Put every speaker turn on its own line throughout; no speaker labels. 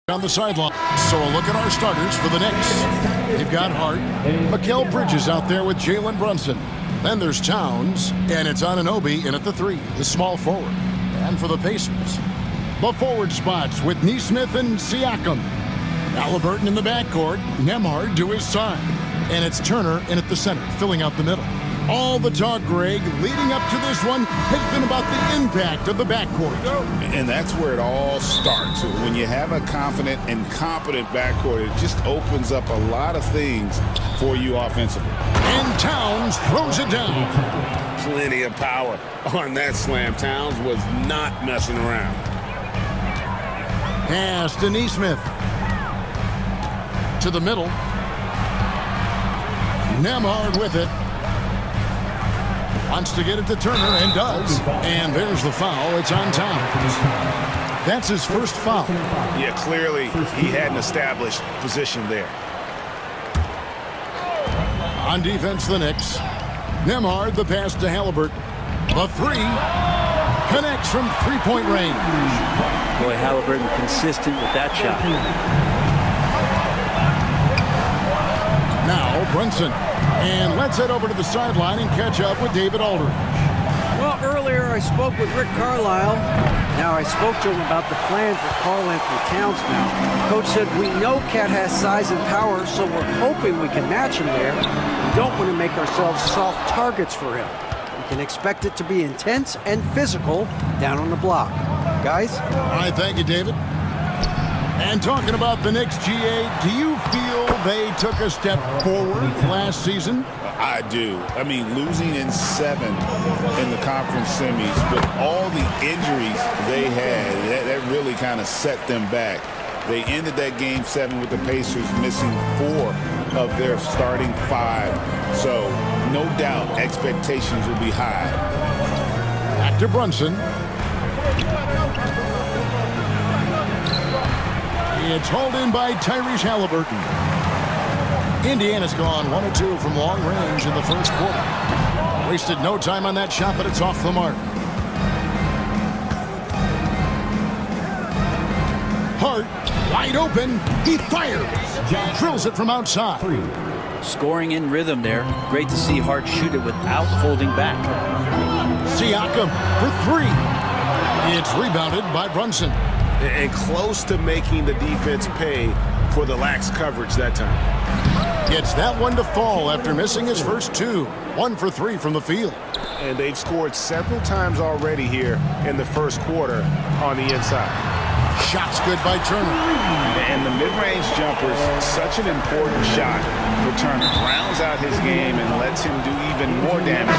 On the sideline. So a look at our starters for the Knicks. They've got Hart. Mikal Bridges out there with Jalen Brunson. Then there's Towns, and it's Anunoby in at the 3, the small forward. And for the Pacers, the forward spots with Nesmith and Siakam. Halliburton in the backcourt, Nembhard to his side. And it's Turner in at the center, filling out the middle. All the talk, Greg, leading up to this one has been about the impact of the backcourt.
And that's where it all starts. When you have a confident and competent backcourt, it just opens up a lot of things for you offensively.
And Towns throws it down.
Plenty of power on that slam. Towns was not messing around.
Pass to Nesmith. To the middle. Nembhard with it. Wants to get it to Turner and does. And there's the foul. It's on Towns. That's his first foul.
Yeah, clearly he hadn't established position there.
On defense, the Knicks. Nembhard, the pass to Halliburton. The 3 connects from three-point range.
Boy, Halliburton consistent with that shot.
Now Brunson. And let's head over to the sideline and catch up with David Aldridge.
Well, earlier I spoke with Rick Carlisle. Now I spoke to him about the plan for Karl-Anthony Towns now. Coach said, we know Cat has size and power, so we're hoping we can match him there. We don't want to make ourselves soft targets for him. We can expect it to be intense and physical down on the block. Guys?
All right, thank you, David. And talking about the Knicks, GA, do you feel they took a step forward last season?
I do. I mean, losing in 7 in the conference semis with all the injuries they had, that really kind of set them back. They ended that game 7 with the Pacers missing 4 of their starting 5. So, no doubt, expectations will be high.
Back to Brunson. It's hauled in by Tyrese Halliburton. Indiana's gone 1 of 2 from long range in the first quarter. Wasted no time on that shot, but it's off the mark. Hart, wide open. He fires. Drills it from outside.
Scoring in rhythm there. Great to see Hart shoot it without holding back.
Siakam for 3. It's rebounded by Brunson.
And close to making the defense pay for the lax coverage that time.
Gets that one to fall after missing his first 2. 1 for 3 from the field.
And they've scored several times already here in the first quarter on the inside.
Shot's good by Turner.
And the mid-range jumper is such an important shot for Turner. Rounds out his game and lets him do even more damage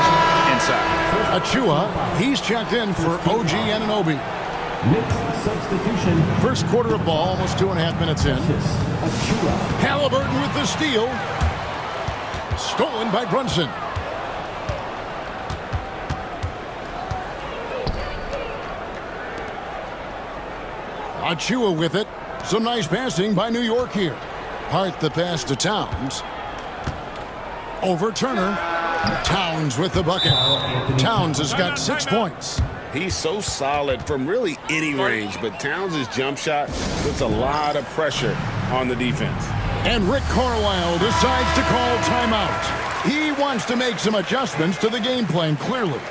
inside.
Achua, he's checked in for OG Anunoby.
Substitution.
First quarter of ball, almost 2.5 minutes in. Halliburton with the steal. Stolen by Brunson. Achua with it. Some nice passing by New York here. Hart the pass to Towns. Over Turner. Towns with the bucket. Towns has got 6 points.
He's so solid from really any range, but Towns' jump shot puts a lot of pressure on the defense.
And Rick Carlisle decides to call timeout. He wants to make some adjustments to the game plan, clearly.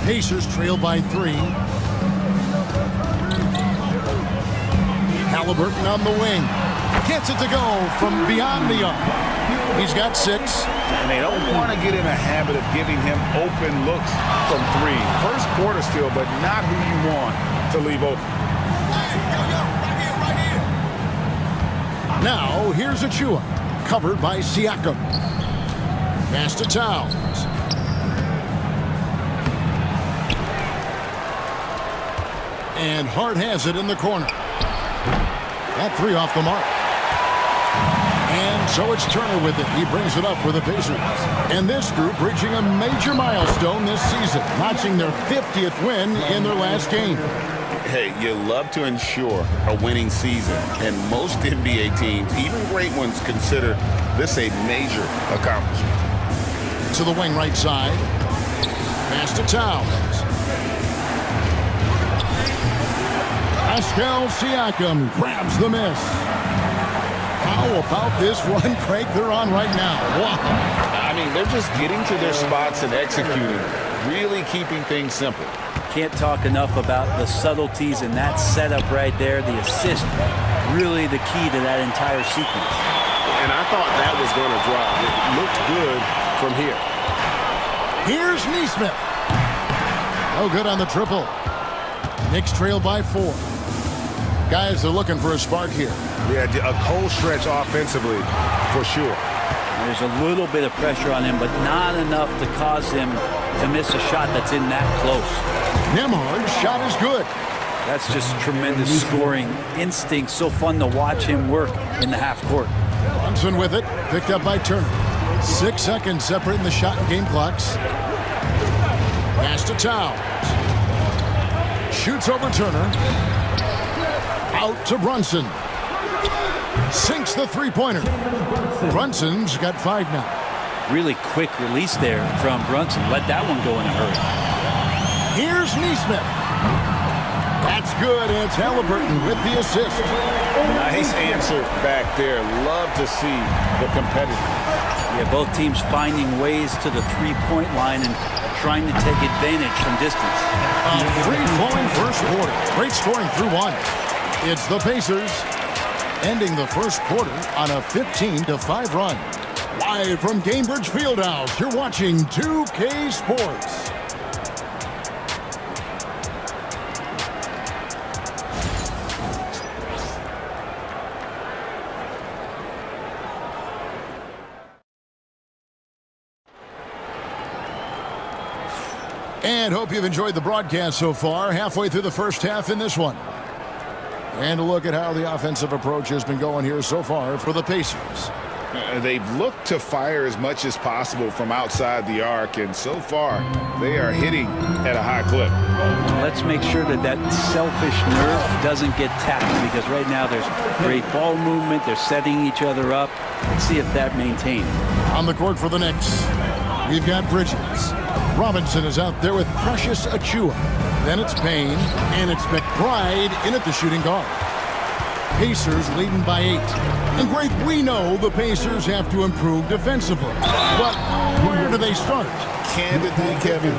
Pacers trail by 3. Halliburton on the wing. Gets it to go from beyond the arc. He's got 6.
And they don't want to get in a habit of giving him open looks from 3. First quarter still, but not who you want to leave open.
Now, here's Achua. Covered by Siakam. Pass to Towns. And Hart has it in the corner. That 3 off the mark. And so it's Turner with it. He brings it up for the Pacers. And this group reaching a major milestone this season, notching their 50th win in their last game.
Hey, you love to ensure a winning season, and most NBA teams, even great ones, consider this a major accomplishment.
To the wing right side. Pass to Towns. Pascal Siakam grabs the miss. How about this run, Craig, they're on right now? Wow.
I mean, they're just getting to their spots and executing, really keeping things simple.
Can't talk enough about the subtleties in that setup right there. The assist, really the key to that entire sequence.
And I thought that was going to drop. It looked good from here.
Here's Nesmith. Oh, good on the triple. Knicks trail by 4. Guys are looking for a spark here.
Yeah, a cold stretch offensively, for sure.
There's a little bit of pressure on him, but not enough to cause him to miss a shot that's in that close.
Nembhard's shot is good.
That's just tremendous scoring instinct. So fun to watch him work in the half court.
Brunson with it, picked up by Turner. 6 seconds separating the shot and game clocks. Pass to Towns. Shoots over Turner. Out to Brunson. Sinks the three-pointer. Brunson's got 5 now.
Really quick release there from Brunson. Let that one go in a hurry.
Here's Nesmith. That's good. It's Halliburton with the assist.
Nice answer back there. Love to see the competitiveness.
Yeah, both teams finding ways to the three-point line and trying to take advantage from distance.
A free-flowing first quarter. Great scoring through 1. It's the Pacers ending the first quarter on a 15-5 run. Live from Gainbridge Fieldhouse, you're watching 2K Sports. And hope you've enjoyed the broadcast so far. Halfway through the first half in this one. And a look at how the offensive approach has been going here so far for the Pacers.
They've looked to fire as much as possible from outside the arc, and so far they are hitting at a high clip.
Let's make sure that that selfish nerve doesn't get tapped, because right now there's great ball movement. They're setting each other up. Let's see if that maintains.
On the court for the Knicks, we've got Bridges. Robinson is out there with Precious Achiuwa. Then it's Payne, and it's McBride in at the shooting guard. Pacers leading by 8. And Greg, we know the Pacers have to improve defensively. But where do they start?
Candidly, Kevin,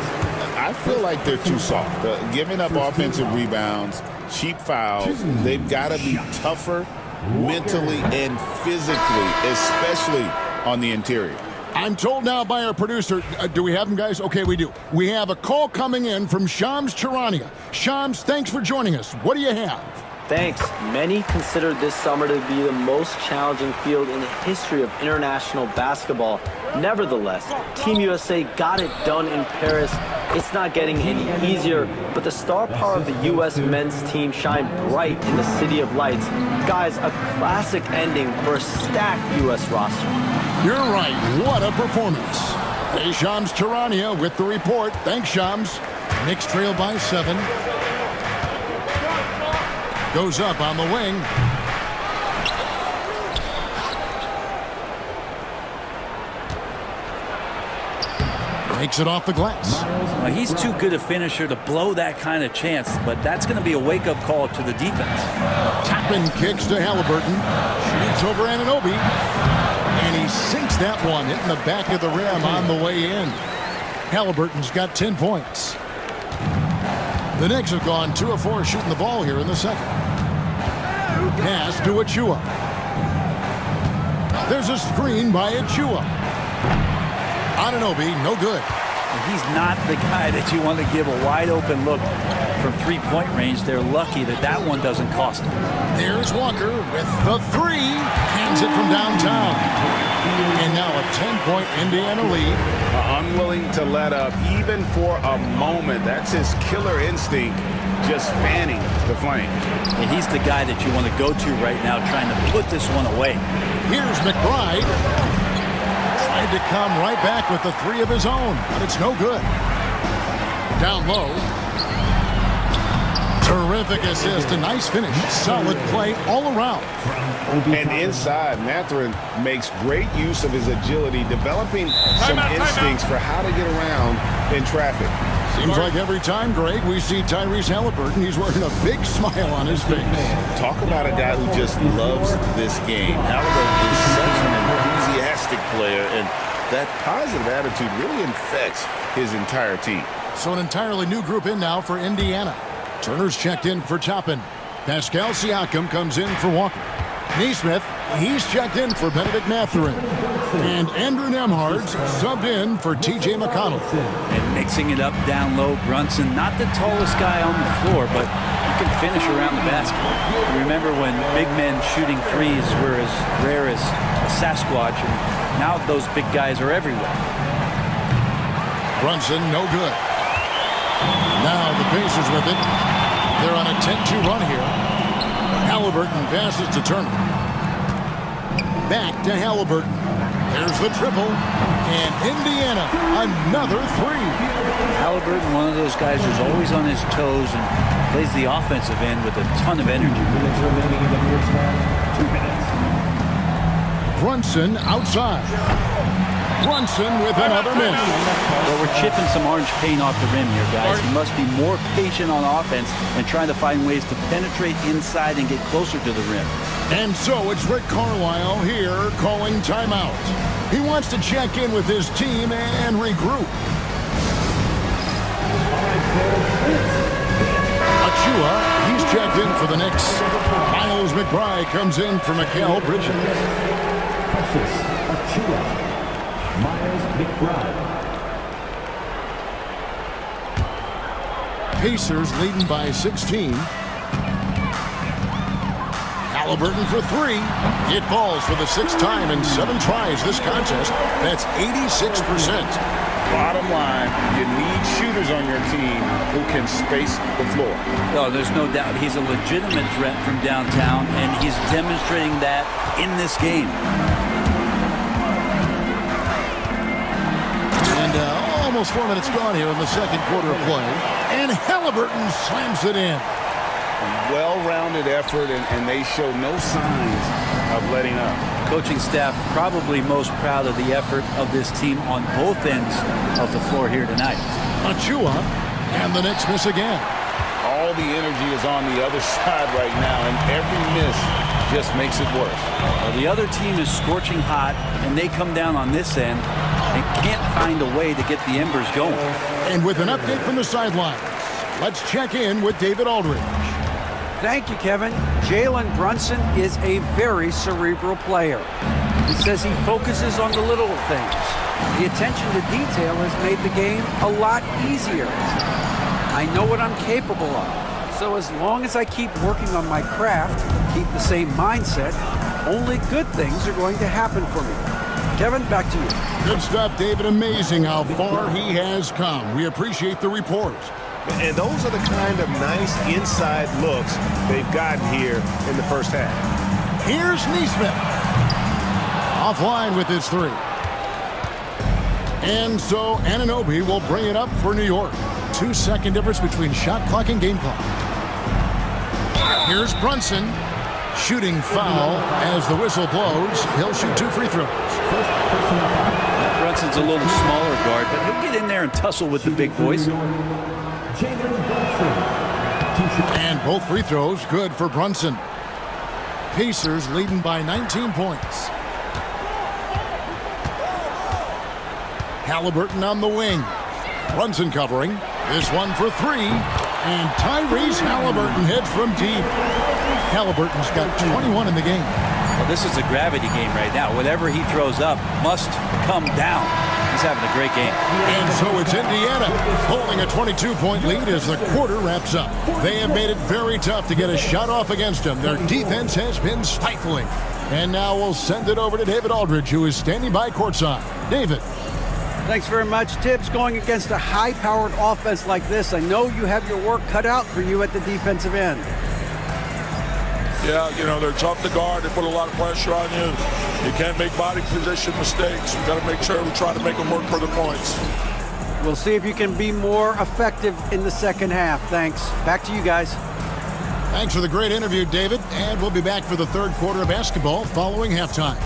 I feel like they're too soft. Giving up offensive rebounds, cheap fouls, they've got to be tougher mentally and physically, especially on the interior.
I'm told now by our producer, do we have him, guys? Okay, we do. We have a call coming in from Shams Charania. Shams, thanks for joining us. What do you have?
Thanks. Many consider this summer to be the most challenging field in the history of international basketball. Nevertheless, Team USA got it done in Paris. It's not getting any easier, but the star power of the U.S. men's team shined bright in the City of Lights. Guys, a classic ending for a stacked U.S. roster.
You're right. What a performance. Hey, Shams Charania with the report. Thanks, Shams. Knicks trail by 7. Goes up on the wing. Makes it off the glass.
Now, he's too good a finisher to blow that kind of chance, but that's going to be a wake-up call to the defense.
Tapping kicks to Halliburton. Shoots over Anunoby. And he sinks that one, hitting the back of the rim on the way in. Halliburton's got 10 points. The Knicks have gone 2 of 4 shooting the ball here in the second. Pass to Achiuwa. There's a screen by Achiuwa. Anunoby, no good.
He's not the guy that you want to give a wide-open look from three-point range. They're lucky that that one doesn't cost them.
There's Walker with the 3. Hands it from downtown. And now a 10-point Indiana lead.
Unwilling to let up even for a moment. That's his killer instinct, just fanning the flame.
And he's the guy that you want to go to right now, trying to put this one away.
Here's McBride. Tried to come right back with the 3 of his own, but it's no good. Down low. Terrific assist, a nice finish. Solid play all around.
And inside, Mathurin makes great use of his agility, developing some instincts for how to get around in traffic.
Seems like every time, Greg, we see Tyrese Halliburton, he's wearing a big smile on his face.
Talk about a guy who just loves this game. Halliburton is such an enthusiastic player, and that positive attitude really infects his entire team.
So an entirely new group in now for Indiana. Turner's checked in for Toppin. Pascal Siakam comes in for Walker. Neesmith, he's checked in for Benedict Mathurin. And Andrew Nembhard's subbed in for T.J. McConnell.
And mixing it up down low, Brunson, not the tallest guy on the floor, but he can finish around the basket. You remember when big men shooting threes were as rare as a Sasquatch, and now those big guys are everywhere.
Brunson, no good. Now the Pacers with it. They're on a 10-2 run here. Halliburton passes to Turner. Back to Halliburton. There's the triple. And Indiana, another three.
Halliburton, one of those guys who's always on his toes and plays the offensive end with a ton of energy.
Brunson outside. Brunson with another miss.
Well, we're chipping some orange paint off the rim here, guys. He must be more patient on offense and trying to find ways to penetrate inside and get closer to the rim.
And so it's Rick Carlisle here calling timeout. He wants to check in with his team and regroup. Achua, he's checked in for the Knicks. Miles McBride comes in for Mikal Bridges.
Achua. Miles McBride.
Pacers leading by 16. Halliburton for three. It falls for the sixth time in 7 tries this contest. That's 86%.
Bottom line, you need shooters on your team who can space the floor.
Oh, there's no doubt he's a legitimate threat from downtown, and he's demonstrating that in this game.
And almost 4 minutes gone here in the second quarter of play. And Halliburton slams it in.
Well-rounded effort, and they show no signs of letting up.
Coaching staff probably most proud of the effort of this team on both ends of the floor here tonight.
Achua, and the Knicks miss again.
All the energy is on the other side right now, and every miss just makes it worse.
Well, the other team is scorching hot, and they come down on this end and can't find a way to get the embers going.
And with an update from the sidelines, let's check in with David Aldridge.
Thank you, Kevin. Jalen Brunson is a very cerebral player. He says he focuses on the little things. The attention to detail has made the game a lot easier. I know what I'm capable of. So as long as I keep working on my craft, keep the same mindset, only good things are going to happen for me. Kevin, back to you.
Good stuff, David. Amazing how far he has come. We appreciate the report.
And those are the kind of nice inside looks they've gotten here in the first half.
Here's Neesmith. Offline with his three. And so Anunoby will bring it up for New York. 2-second difference between shot clock and game clock. Here's Brunson. Shooting foul as the whistle blows. He'll shoot 2 free throws.
Brunson's a little smaller guard, but he'll get in there and tussle with the big boys.
And both free throws good for Brunson. Pacers leading by 19 points. Halliburton on the wing. Brunson covering. This one for 3. And Tyrese Halliburton heads from deep. Halliburton's got 21 in the game.
Well, this is a gravity game right now. Whatever he throws up must come down. He's having a great game.
And so it's Indiana holding a 22-point lead as the quarter wraps up. They have made it very tough to get a shot off against them. Their defense has been stifling. And now we'll send it over to David Aldridge, who is standing by courtside. David.
Thanks very much, Tibbs. Going against a high-powered offense like this, I know you have your work cut out for you at the defensive end.
Yeah, you know, they're tough to guard. They put a lot of pressure on you. You can't make body position mistakes. We've got to make sure we try to make them work for the points.
We'll see if you can be more effective in the second half. Thanks. Back to you guys.
Thanks for the great interview, David. And we'll be back for the third quarter of basketball following halftime.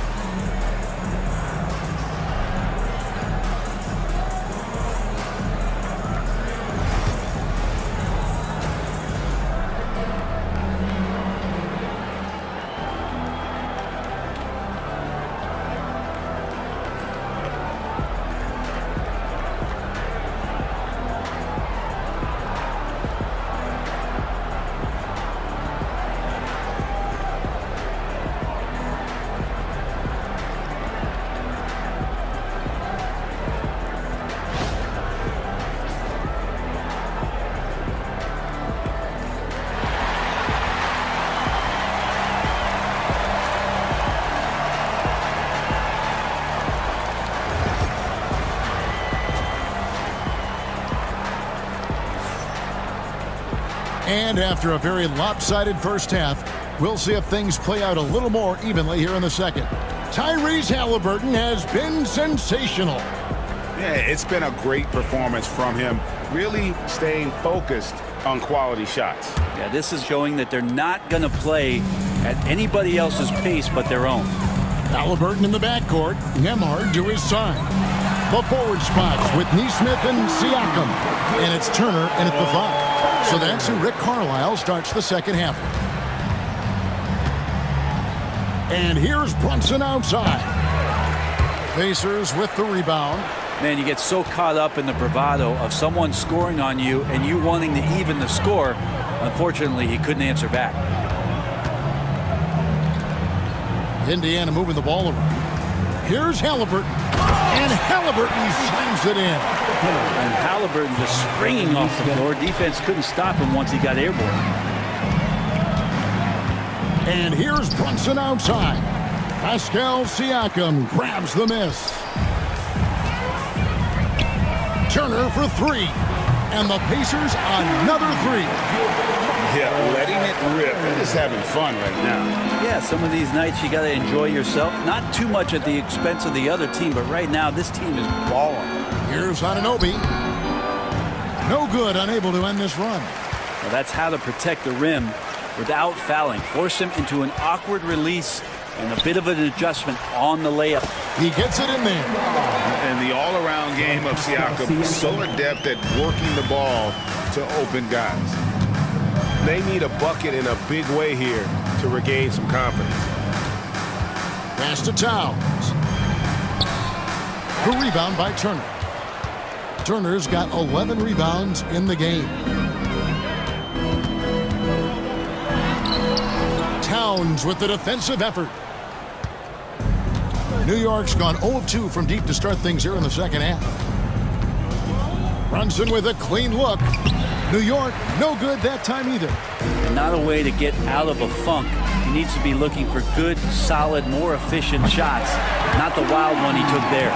And after a very lopsided first half, we'll see if things play out a little more evenly here in the second. Tyrese Halliburton has been sensational.
Yeah, it's been a great performance from him, really staying focused on quality shots.
Yeah, this is showing that they're not going to play at anybody else's pace but their own.
Halliburton in the backcourt, Nembhard to his side. The forward spots with Neesmith and Siakam. And it's Turner in at the 5. So that's who Rick Carlisle starts the second half with. And here's Brunson outside. Pacers with the rebound.
Man, you get so caught up in the bravado of someone scoring on you and you wanting to even the score. Unfortunately, he couldn't answer back.
Indiana moving the ball around. Here's Halliburton. And Halliburton slams it in.
And Halliburton just springing off the floor. Defense couldn't stop him once he got airborne.
And here's Brunson outside. Pascal Siakam grabs the miss. Turner for 3. And the Pacers another 3.
Yeah, letting it rip. They're just having fun right now.
Yeah, some of these nights you got to enjoy yourself. Not too much at the expense of the other team, but right now this team is balling.
Here's Anunoby. No good, unable to end this run.
Well, that's how to protect the rim without fouling. Force him into an awkward release and a bit of an adjustment on the layup.
He gets it in there.
And the all-around game of Siakam, so adept at working the ball to open guys.
They need a bucket in a big way here to regain some confidence.
Pass to Towns. The rebound by Turner. Turner's got 11 rebounds in the game. Towns with the defensive effort. New York's gone 0 of 2 from deep to start things here in the second half. Brunson with a clean look. New York, no good that time either.
Not a way to get out of a funk. He needs to be looking for good, solid, more efficient shots, not the wild one he took there.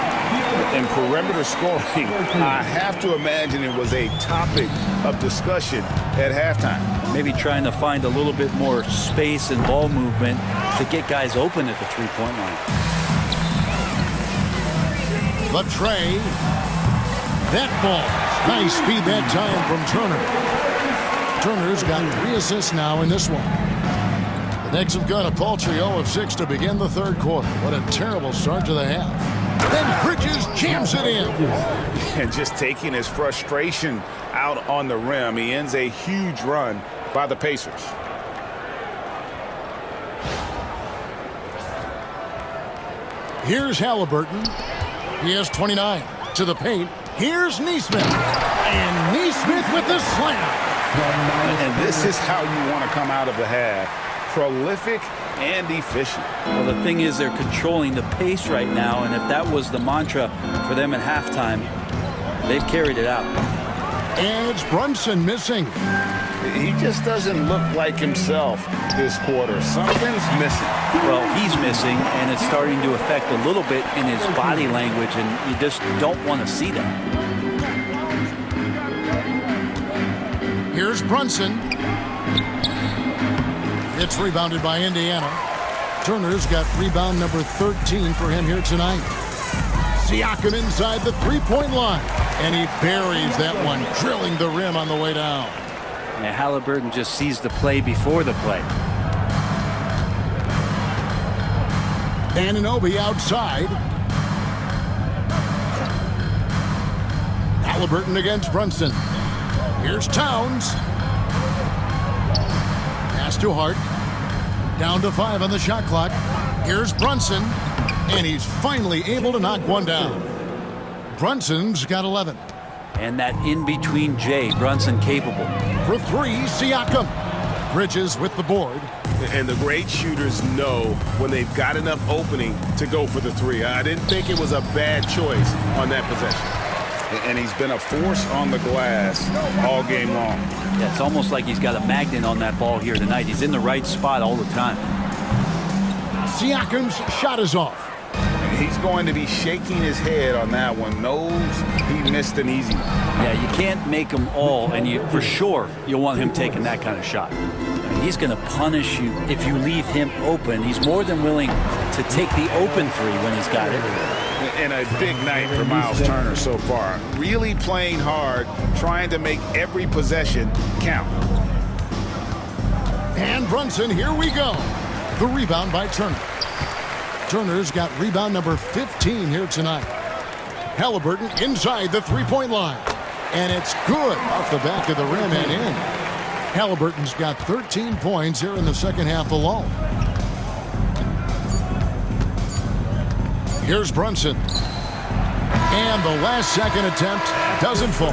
And perimeter scoring, I have to imagine it was a topic of discussion at halftime.
Maybe trying to find a little bit more space and ball movement to get guys open at the three-point line.
The tray. That ball. Nice speed that time from Turner. Turner's got 3 assists now in this one. The Knicks have got a paltry 0 of 6 to begin the third quarter. What a terrible start to the half. Then Bridges jams it in.
And just taking his frustration out on the rim, he ends a huge run by the Pacers.
Here's Halliburton. He has 29. To the paint. Here's Neesmith. And Neesmith with the slam.
And this is how you want to come out of the half. Prolific and efficient.
Well, the thing is they're controlling the pace right now, and if that was the mantra for them at halftime, they've carried it out.
And it's Brunson missing.
He just doesn't look like himself this quarter. Something's missing.
Well, he's missing, and it's starting to affect a little bit in his body language, and you just don't want to see that.
Here's Brunson. It's rebounded by Indiana. Turner's got rebound number 13 for him here tonight. Siakam inside the three-point line. And he buries that one, drilling the rim on the way down.
Yeah, Halliburton just sees the play before the play.
Anunoby outside. Halliburton against Brunson. Here's Towns. Pass to Hart. Down to 5 on the shot clock. Here's Brunson. And he's finally able to knock one down. Brunson's got 11.
And that in-between J, Brunson capable.
For 3, Siakam. Bridges with the board.
And the great shooters know when they've got enough opening to go for the 3. I didn't think it was a bad choice on that possession.
And he's been a force on the glass all game long.
Yeah, it's almost like he's got a magnet on that ball here tonight. He's in the right spot all the time.
Siakam's shot is off.
He's going to be shaking his head on that one. Knows he missed an easy one.
Yeah, you can't make them all, and for sure you'll want him taking that kind of shot. I mean, he's going to punish you if you leave him open. He's more than willing to take the open three when he's got it.
And a big night for Miles Turner so far. Really playing hard, trying to make every possession count.
And Brunson, here we go. The rebound by Turner. Turner's got rebound number 15 here tonight. Halliburton inside the three-point line. And it's good off the back of the rim and in. Halliburton's got 13 points here in the second half alone. Here's Brunson. And the last second attempt doesn't fall.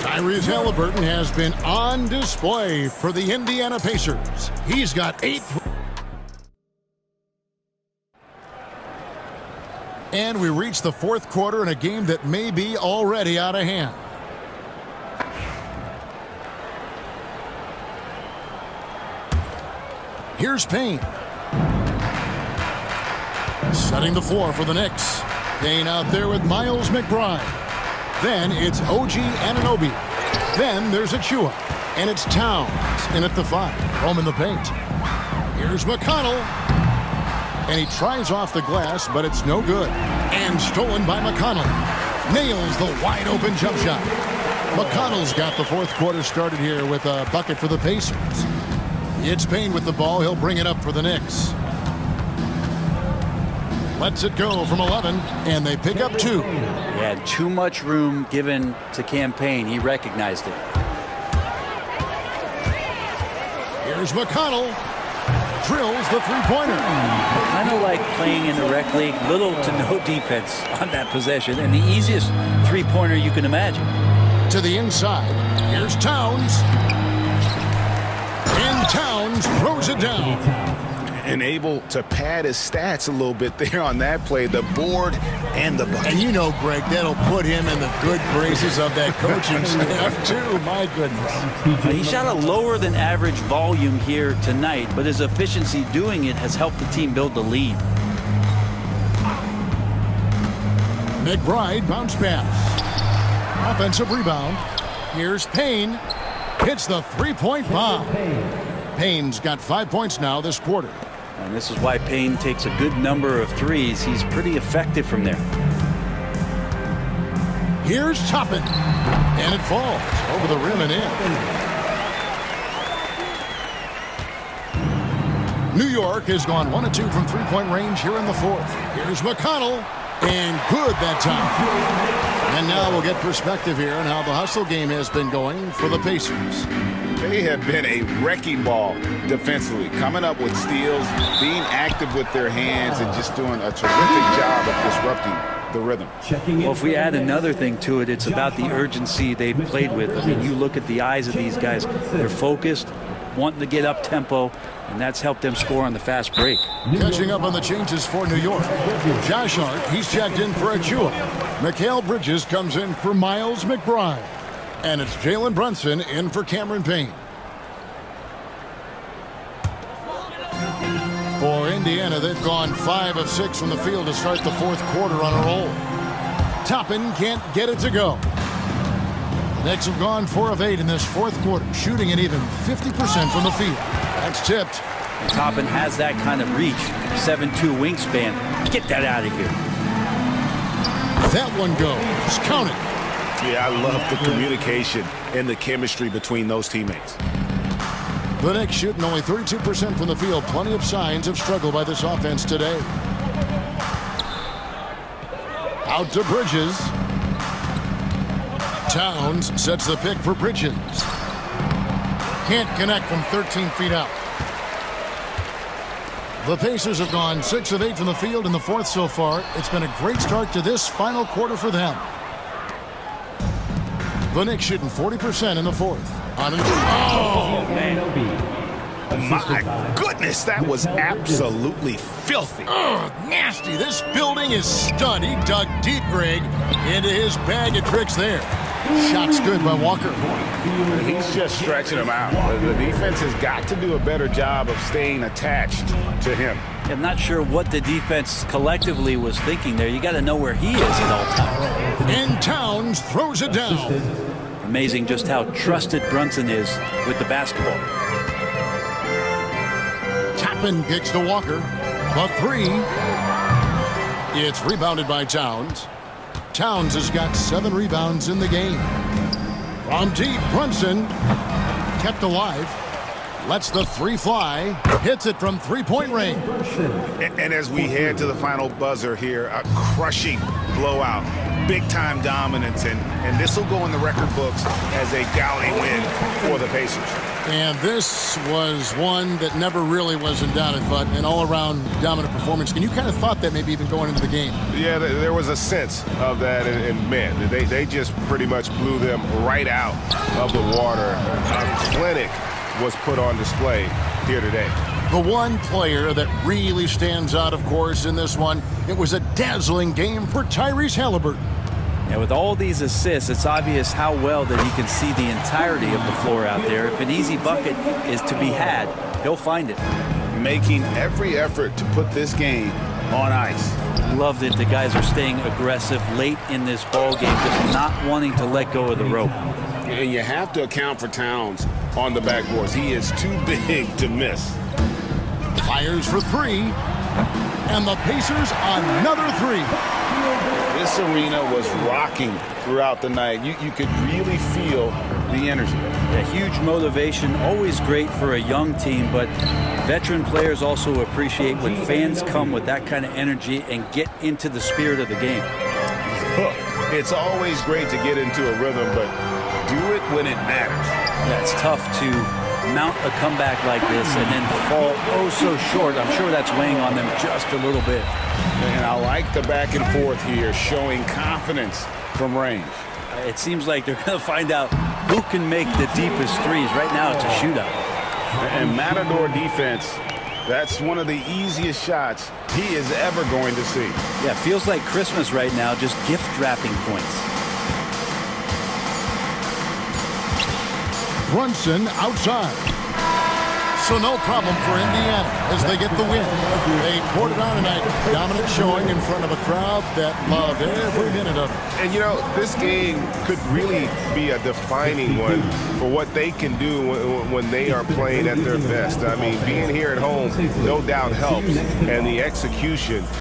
Tyrese Halliburton has been on display for the Indiana Pacers. He's got 8. And we reach the fourth quarter in a game that may be already out of hand. Here's Payne. Setting the floor for the Knicks. Payne out there with Miles McBride. Then it's OG Anunoby. Then there's Achua. And it's Towns in at the 5. Home in the paint. Here's McConnell. And he tries off the glass, but it's no good. And stolen by McConnell. Nails the wide-open jump shot. McConnell's got the fourth quarter started here with a bucket for the Pacers. It's Payne with the ball. He'll bring it up for the Knicks. Lets it go from 11, and they pick up 2.
He had too much room given to Campaign. He recognized it.
Here's McConnell. Drills the three-pointer.
Kind of like playing in the rec league. Little to no defense on that possession. And the easiest three-pointer you can imagine.
To the inside. Here's Towns. And Towns throws it down.
And able to pad his stats a little bit there on that play, the board and the bucket.
And you know, Greg, that'll put him in the good graces of that coaching staff, too. My goodness.
He shot a lower than average volume here tonight, but his efficiency doing it has helped the team build the lead.
McBride bounce pass. Offensive rebound. Here's Payne. Hits the three-point bomb. Payne's got 5 points now this quarter.
And this is why Payne takes a good number of threes. He's pretty effective from there.
Here's Toppin. And it falls over the rim and in. New York has gone 1 of 2 from three-point range here in the fourth. Here's McConnell. And good that time. And now we'll get perspective here on how the hustle game has been going for the Pacers.
They have been a wrecking ball defensively, coming up with steals, being active with their hands, and just doing a terrific job of disrupting the rhythm.
Well, if we add another thing to it, it's about the urgency they've played with. I mean, you look at the eyes of these guys. They're focused, wanting to get up tempo, and that's helped them score on the fast break.
Catching up on the changes for New York. Josh Hart, he's checked in for Achua. Mikal Bridges comes in for Miles McBride. And it's Jalen Brunson in for Cameron Payne. For Indiana, they've gone 5 of 6 from the field to start the fourth quarter on a roll. Toppin can't get it to go. The Knicks have gone 4 of 8 in this fourth quarter, shooting at even 50% from the field. That's tipped.
And Toppin has that kind of reach, 7'2" wingspan. Get that out of here.
That one goes. Count it.
Yeah, I love the communication and the chemistry between those teammates.
The Knicks shooting only 32% from the field. Plenty of signs of struggle by this offense today. Out to Bridges. Towns sets the pick for Bridges. Can't connect from 13 feet out. The Pacers have gone 6 of 8 from the field in the fourth so far. It's been a great start to this final quarter for them. The Knicks shooting 40% in the fourth.
Oh, man. My goodness, that was absolutely filthy.
Oh, nasty. This building is stud. He dug deep, Greg, into his bag of tricks there. Shot's good by Walker.
He's just stretching him out. The defense has got to do a better job of staying attached to him.
I'm not sure what the defense collectively was thinking there. You got to know where he is at all times.
And Towns throws it down.
Amazing just how trusted Brunson is with the basketball.
Tappan kicks to Walker. The three. It's rebounded by Towns. Towns has got 7 rebounds in the game. From deep, Brunson kept alive. Lets the three fly. Hits it from three-point range.
And as we head to the final buzzer here, a crushing blowout. Big-time dominance, and this will go in the record books as a gaudy win for the Pacers.
And this was one that never really was in doubt, but an all-around dominant performance. And you kind of thought that maybe even going into the game.
Yeah, there was a sense of that, and man, they just pretty much blew them right out of the water. A clinic was put on display here today.
The one player that really stands out, of course, in this one, it was a dazzling game for Tyrese Halliburton.
And with all these assists, it's obvious how well that he can see the entirety of the floor out there. If an easy bucket is to be had, he'll find it.
Making every effort to put this game on ice.
Love that the guys are staying aggressive late in this ball game, just not wanting to let go of the rope.
And you have to account for Towns on the backboards. He is too big to miss.
Fires for three. And the Pacers another three.
This arena was rocking throughout the night. You could really feel the energy.
A huge motivation, always great for a young team, but veteran players also appreciate when fans come with that kind of energy and get into the spirit of the game.
It's always great to get into a rhythm, but do it when it matters.
That's tough to mount a comeback like this and then fall oh so short. I'm sure that's weighing on them just a little bit.
And I like the back and forth here, showing confidence from range.
It seems like they're going to find out who can make the deepest threes. Right now it's a shootout.
And Matador defense, that's one of the easiest shots he is ever going to see.
Yeah, feels like Christmas right now, just gift wrapping points.
Brunson outside. So no problem for Indiana as they get the win. They poured it on tonight. Dominant showing in front of a crowd that loved every minute of it.
And, you know, this game could really be a defining one for what they can do when they are playing at their best. I mean, being here at home no doubt helps, and the execution